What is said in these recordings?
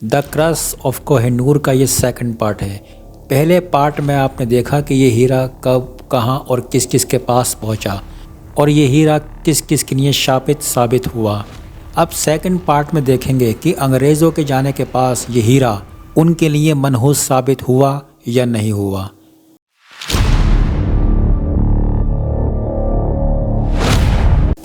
The crush of Kohinoor का ये second part है। पहले पार्ट में आपने देखा कि ये हीरा कब, कहाँ और किस किस के पास पहुँचा और ये हीरा किस किस के लिए शापित साबित हुआ। अब सेकंड पार्ट में देखेंगे कि अंग्रेज़ों के जाने के पास ये हीरा उनके लिए मनहूस साबित हुआ या नहीं हुआ।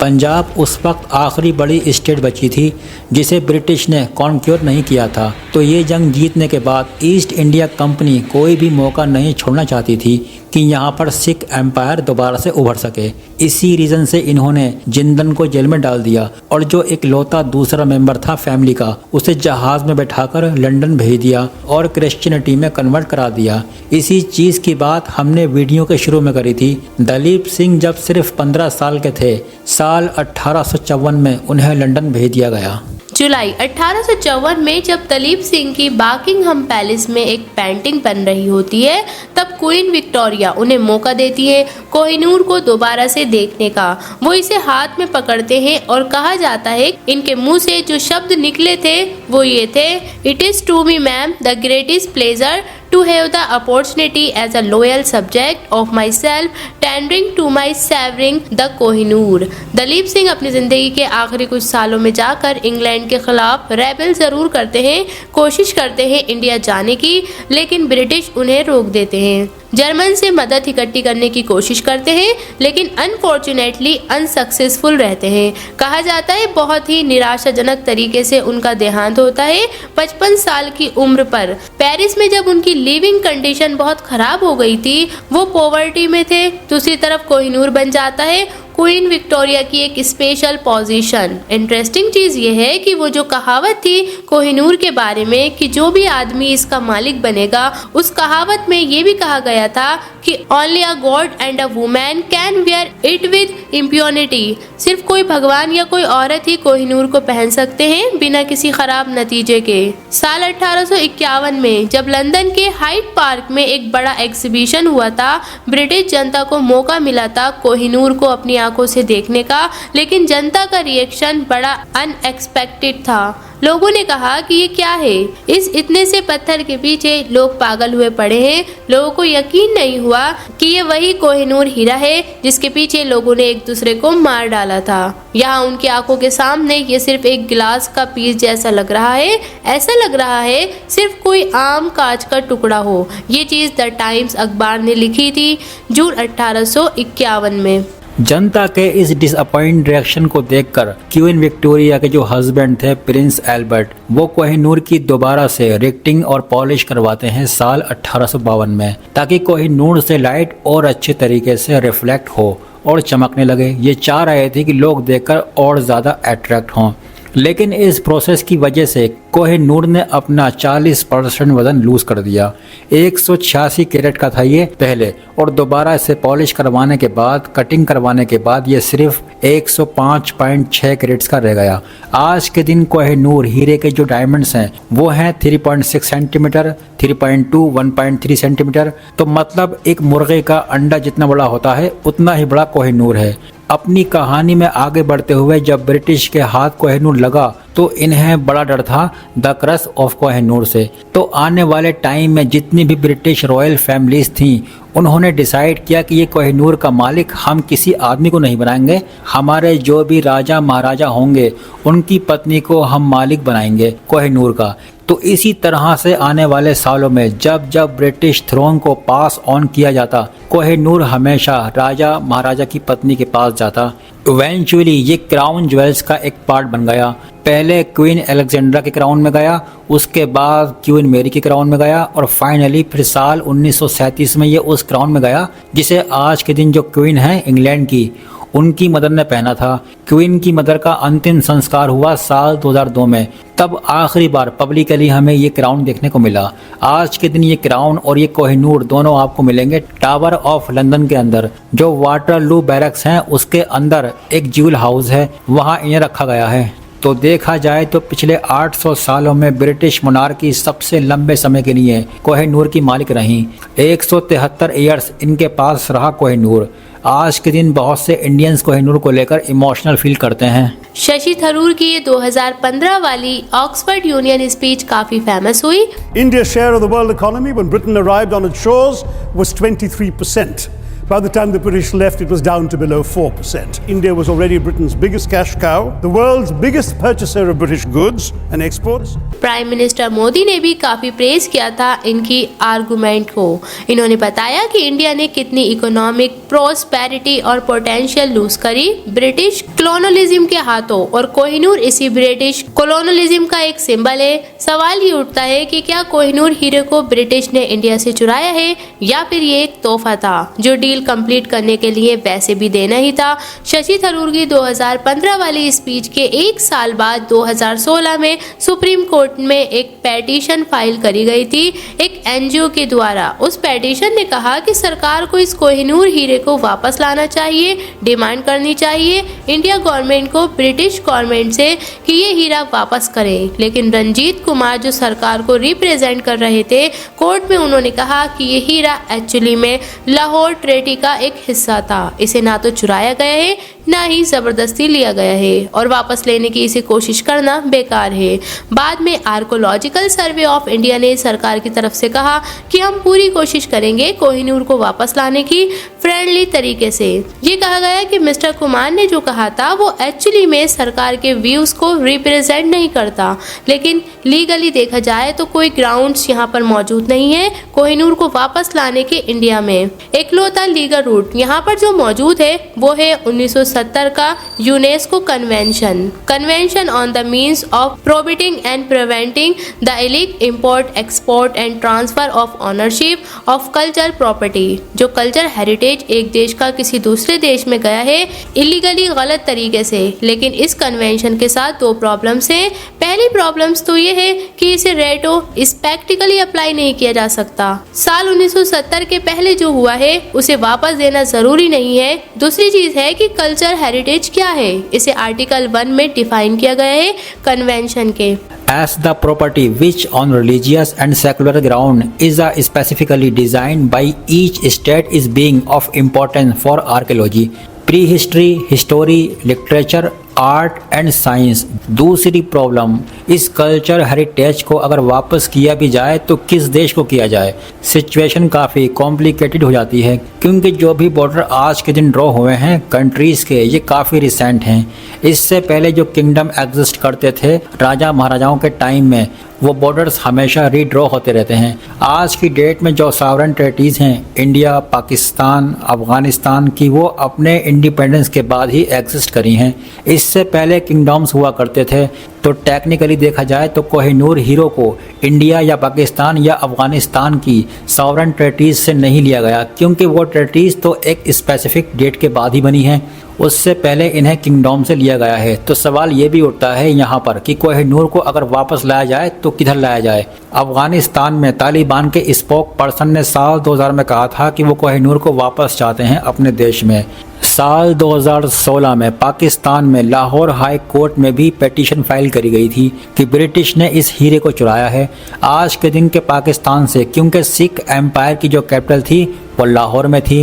पंजाब उस वक्त आखिरी बड़ी स्टेट बची थी जिसे ब्रिटिश ने कॉन्क्योर नहीं किया था, तो ये जंग जीतने के बाद ईस्ट इंडिया कंपनी कोई भी मौका नहीं छोड़ना चाहती थी कि यहाँ पर सिख एम्पायर दोबारा से उभर सके। इसी रीज़न से इन्होंने जिंदन को जेल में डाल दिया और जो एक लौता दूसरा मेंबर था फैमिली का, उसे जहाज़ में बैठाकर लंदन भेज दिया और क्रिश्चियनिटी में कन्वर्ट करा दिया। इसी चीज़ की बात हमने वीडियो के शुरू में करी थी। दलीप सिंह जब सिर्फ 15 साल के थे, साल 1854 में उन्हें लंदन भेज दिया गया। जुलाई 1854 में जब दलीप सिंह की बकिंघम पैलेस में एक पेंटिंग बन रही होती है, तब क्वीन विक्टोरिया उन्हें मौका देती है कोहिनूर को दोबारा से देखने का। वो इसे हाथ में पकड़ते हैं और कहा जाता है इनके मुंह से जो शब्द निकले थे वो ये थे, it is to me ma'am the greatest pleasure to have the opportunity as a loyal subject of myself tendering to my saving the Kohinoor. Duleep Singh अपनी ज़िंदगी के आखिरी कुछ सालों में जाकर इंग्लैंड के खिलाफ रेबेल ज़रूर करते हैं, कोशिश करते हैं इंडिया जाने की, लेकिन ब्रिटिश उन्हें रोक देते हैं। जर्मन से मदद इकट्ठी करने की कोशिश करते हैं, लेकिन अनफॉर्चुनेटली अनसक्सेसफुल रहते हैं। कहा जाता है बहुत ही निराशाजनक तरीके से उनका देहांत होता है 55 साल की उम्र पर। पेरिस में जब उनकी लिविंग कंडीशन बहुत खराब हो गई थी, वो पॉवर्टी में थे। दूसरी तरफ कोहिनूर बन जाता है क्वीन विक्टोरिया की एक स्पेशल पोजीशन। इंटरेस्टिंग चीज ये है कि वो जो कहावत थी कोहिनूर के बारे में कि जो भी आदमी इसका मालिक बनेगा, उस कहावत में ये भी कहा गया था कि only a God and a woman can wear it with impunity. सिर्फ कोई भगवान या कोई औरत ही कोहिनूर को पहन सकते हैं बिना किसी खराब नतीजे के। साल 1851 में जब लंदन के हाइड पार्क में एक बड़ा एग्जीबिशन हुआ था, ब्रिटिश जनता को मौका मिला था कोहिनूर को अपनी आंखों से देखने का, लेकिन जनता का रिएक्शन बड़ा अनएक्सपेक्टेड था। लोगों ने कहा कि ये क्या है, इस इतने से पत्थर के पीछे लोग पागल हुए पड़े हैं। लोगों को यकीन नहीं हुआ कि ये वही कोहिनूर हीरा है जिसके पीछे लोगों ने एक दूसरे को मार डाला था। यहाँ उनकी आंखों के सामने ये सिर्फ एक गिलास का पीस जैसा लग रहा है, ऐसा लग रहा है सिर्फ कोई आम कांच का टुकड़ा हो। ये चीज़ द टाइम्स अखबार ने लिखी थी जून 1851 में। जनता के इस डिसअपॉइंट रिएक्शन को देखकर क्वीन विक्टोरिया के जो हस्बैंड थे प्रिंस एल्बर्ट, वो कोहिनूर की दोबारा से रिक्टिंग और पॉलिश करवाते हैं साल 1852 में, ताकि कोहिनूर से लाइट और अच्छे तरीके से रिफ्लेक्ट हो और चमकने लगे। ये चाह रहे थे कि लोग देखकर और ज़्यादा अट्रैक्ट हों, लेकिन इस प्रोसेस की वजह से कोहिनूर ने अपना 40% वज़न लूज कर दिया। 186 कैरेट का था ये पहले, और दोबारा इसे पॉलिश करवाने के बाद, कटिंग करवाने के बाद ये सिर्फ 105.6 कैरेट्स का रह गया। आज के दिन कोहिनूर हीरे के जो डायमंड्स हैं वो हैं 3.6 सेंटीमीटर, 3.2, 1.3 सेंटीमीटर। तो मतलब एक मुर्गे का अंडा जितना बड़ा होता है उतना ही बड़ा कोहिनूर है। अपनी कहानी में आगे बढ़ते हुए जब ब्रिटिश के हाथ कोहिनूर लगा तो इन्हें बड़ा डर था द क्रश ऑफ कोहिनूर से। तो आने वाले टाइम में जितनी भी ब्रिटिश रॉयल फैमिलीज थीं, उन्होंने डिसाइड किया कि ये कोहिनूर का मालिक हम किसी आदमी को नहीं बनाएंगे, हमारे जो भी राजा महाराजा होंगे उनकी पत्नी को हम मालिक बनाएंगे कोहिनूर का। तो इसी तरह से आने वाले सालों में जब जब ब्रिटिश थ्रोन को पास ऑन किया जाता, कोहिनूर हमेशा राजा महाराजा की पत्नी के पास जाता। इवेंचुअली ये क्राउन ज्वेल्स का एक पार्ट बन गया। पहले क्वीन अलेक्जेंड्रा के क्राउन में गया, उसके बाद क्वीन मेरी के क्राउन में गया, और फाइनली फिर साल 1937 में ये उस क्राउन में गया जिसे आज के दिन जो क्वीन है इंग्लैंड की, उनकी मदर ने पहना था। क्वीन की मदर का अंतिम संस्कार हुआ साल 2002 में, तब आखिरी बार पब्लिकली हमें ये क्राउन देखने को मिला। आज के दिन ये क्राउन और ये कोहिनूर दोनों आपको मिलेंगे टावर ऑफ लंदन के अंदर। जो वाटरलू बैरक्स हैं उसके अंदर एक ज्यूल हाउस है, वहाँ इन्हें रखा गया है। तो देखा जाए तो पिछले 800 सालों में ब्रिटिश मोनार्की सबसे लंबे समय के लिए कोहिनूर की मालिक रहीं। 173 ईयर्स इनके पास रहा कोहिनूर। आज के दिन बहुत से इंडियंस कोहिनूर को लेकर इमोशनल फील करते हैं। शशि थरूर की ये 2015 वाली ऑक्सफोर्ड यूनियन स्पीच काफी फेमस हुई। India's share of the world economy when Britain arrived on its shores was 23%. By the time the British left, it was down to below 4%. India was already Britain's biggest cash cow, the world's biggest purchaser of British goods and exports. Prime minister Modi ने भी काफी praise किया था इनकी argument को। इन्होंने बताया कि इंडिया ने कितनी इकोनॉमिक प्रॉस्पेरिटी और पोटेंशियल लूज करी ब्रिटिश कॉलोनियलिज्म के हाथों, और कोहिनूर इसी ब्रिटिश कॉलोनियलिज्म का एक सिंबल है। सवाल ये उठता है कि क्या कोहिनूर हीरे को ब्रिटिश ने इंडिया से चुराया है या फिर ये एक तोहफा था जो डील कंप्लीट करने के लिए वैसे भी देना ही था। शशि थरूर की 2015 वाली स्पीच के एक साल बाद 2016 में सुप्रीम कोर्ट में एक पेटिशन फाइल करी गई थी एक एनजीओ के द्वारा। उस पेटिशन ने कहा कि सरकार को इस कोहिनूर हीरे को वापस लाना चाहिए, डिमांड करनी चाहिए इंडिया गवर्नमेंट को ब्रिटिश गवर्नमेंट से कि ये हीरा वापस करे। लेकिन रंजीत कुमार जो सरकार को रिप्रेजेंट कर रहे थे कोर्ट में, उन्होंने कहा कि ये हीरा एक्चुअली में लाहौर ट्रेटी का एक हिस्सा था। इसे ना तो चुराया गया है ना ही जबरदस्ती लिया गया है, और वापस लेने की इसे कोशिश करना बेकार है। बाद में आर्कोलॉजिकल सर्वे ऑफ इंडिया ने सरकार की तरफ से कहा कि हम पूरी कोशिश करेंगे कोहिनूर को वापस लाने की फ्रेंडली तरीके से। ये कहा गया कि मिस्टर कुमार ने जो कहा था वो एक्चुअली में सरकार के व्यूज को रिप्रेजेंट नहीं करता, लेकिन लीगली देखा जाए तो कोई ग्राउंड्स यहाँ पर मौजूद नहीं है कोहिनूर को वापस लाने के इंडिया में। इकलौता लीगल रूट यहाँ पर जो मौजूद है वो है 1970 का UNESCO convention on the means of prohibiting and preventing the illegal import, export and transfer of ownership of culture property. जो कल्चर हेरिटेज एक देश का किसी दूसरे देश में गया है इलीगली गलत तरीके से। लेकिन इस कन्वेंशन के साथ दो प्रॉब्लम्स हैं। पहली प्रॉब्लम्स तो ये है कि इसे रेटो स्पेक्टिकली अप्लाई नहीं किया जा सकता। साल 1970 के पहले जो हुआ है उसे वापस देना जरूरी नहीं है। दूसरी चीज है कि कल्चर हेरिटेज क्या है, इसे आर्टिकल 1 में डिफाइन किया गया है कन्वेंशन के। As the property which on religious and secular ground is specifically designed by each state is being of importance for archaeology, prehistory, history, literature, art and science. दूसरी problem, इस culture heritage को अगर वापस किया भी जाए तो किस देश को किया जाए। सिचुएशन काफ़ी कॉम्प्लिकेटेड हो जाती है क्योंकि जो भी बॉर्डर आज के दिन ड्रॉ हुए हैं कंट्रीज़ के, ये काफ़ी रिसेंट हैं। इससे पहले जो किंगडम एग्जिस्ट करते थे राजा महाराजाओं के टाइम में, वो बॉर्डर्स हमेशा रीड्रॉ होते रहते हैं। आज की डेट में जो सॉवरेन टेरिटरीज हैं इंडिया, पाकिस्तान, अफगानिस्तान की, वो अपने इंडिपेंडेंस के बाद ही एग्जिस्ट करी हैं। इससे पहले किंगडम्स हुआ करते थे। तो टेक्निकली देखा जाए तो कोहिनूर हीरो को इंडिया या पाकिस्तान या अफगानिस्तान की सॉवरेन टेरिटरीज से नहीं लिया गया क्योंकि वो टेरिटरीज तो एक स्पेसिफिक डेट के बाद ही बनी हैं, उससे पहले इन्हें किंगडम से लिया गया है। तो सवाल ये भी उठता है यहाँ पर कि कोहिनूर को अगर वापस लाया जाए तो किधर लाया जाए। अफगानिस्तान में तालिबान के स्पोक पर्सन ने साल 2000 में कहा था कि वो कोहिनूर को वापस चाहते हैं अपने देश में। साल 2016 में पाकिस्तान में लाहौर हाई कोर्ट में भी पिटीशन फाइल करी गई थी कि ब्रिटिश ने इस हीरे को चुराया है आज के दिन के पाकिस्तान से, क्योंकि सिख एम्पायर की जो कैपिटल थी वो लाहौर में थी।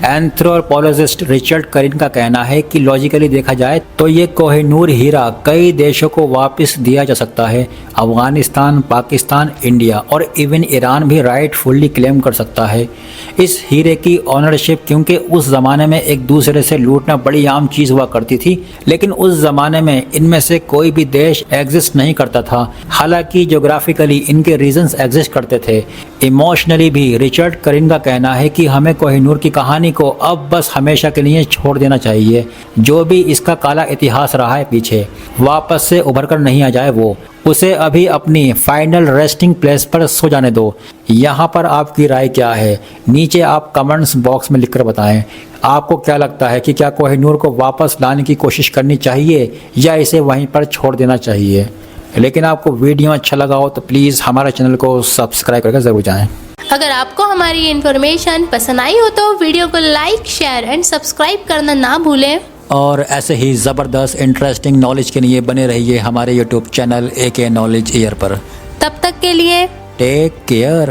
एंथ्रोपोलॉजिस्ट रिचर्ड करिन का कहना है कि लॉजिकली देखा जाए तो ये कोहिनूर हीरा कई देशों को वापस दिया जा सकता है। अफगानिस्तान, पाकिस्तान, इंडिया और इवन ईरान भी राइटफुली क्लेम कर सकता है इस हीरे की ऑनरशिप, क्योंकि उस ज़माने में एक दूसरे से लूटना बड़ी आम चीज़ हुआ करती थी। लेकिन उस ज़माने में इनमें से कोई भी देश एग्जिस्ट नहीं करता था, हालांकि जोग्राफिकली इनके रीजन्स एग्जिस्ट करते थे। इमोशनली भी रिचर्ड करिन का कहना है कि हमें कोहिनूर की कहानी को अब बस हमेशा के लिए छोड़ देना चाहिए। जो भी इसका काला इतिहास रहा है पीछे, वापस से उभर कर नहीं आ जाए वो, उसे अभी अपनी फाइनल रेस्टिंग प्लेस पर सो जाने दो। यहाँ पर आपकी राय क्या है? नीचे आप कमेंट्स बॉक्स में लिखकर बताएं। आपको क्या लगता है कि क्या कोहिनूर को वापस लाने की कोशिश करनी चाहिए या इसे वहीं पर छोड़ देना चाहिए? लेकिन आपको वीडियो अच्छा लगा हो तो प्लीज़ हमारे चैनल को सब्सक्राइब करके ज़रूर जाएं। अगर आपको हमारी इन्फॉर्मेशन पसंद आई हो तो वीडियो को लाइक, शेयर एंड सब्सक्राइब करना ना भूलें। और ऐसे ही ज़बरदस्त इंटरेस्टिंग नॉलेज के लिए बने रहिए हमारे YouTube channel AK knowledge year पर। तब तक के लिए टेक केयर।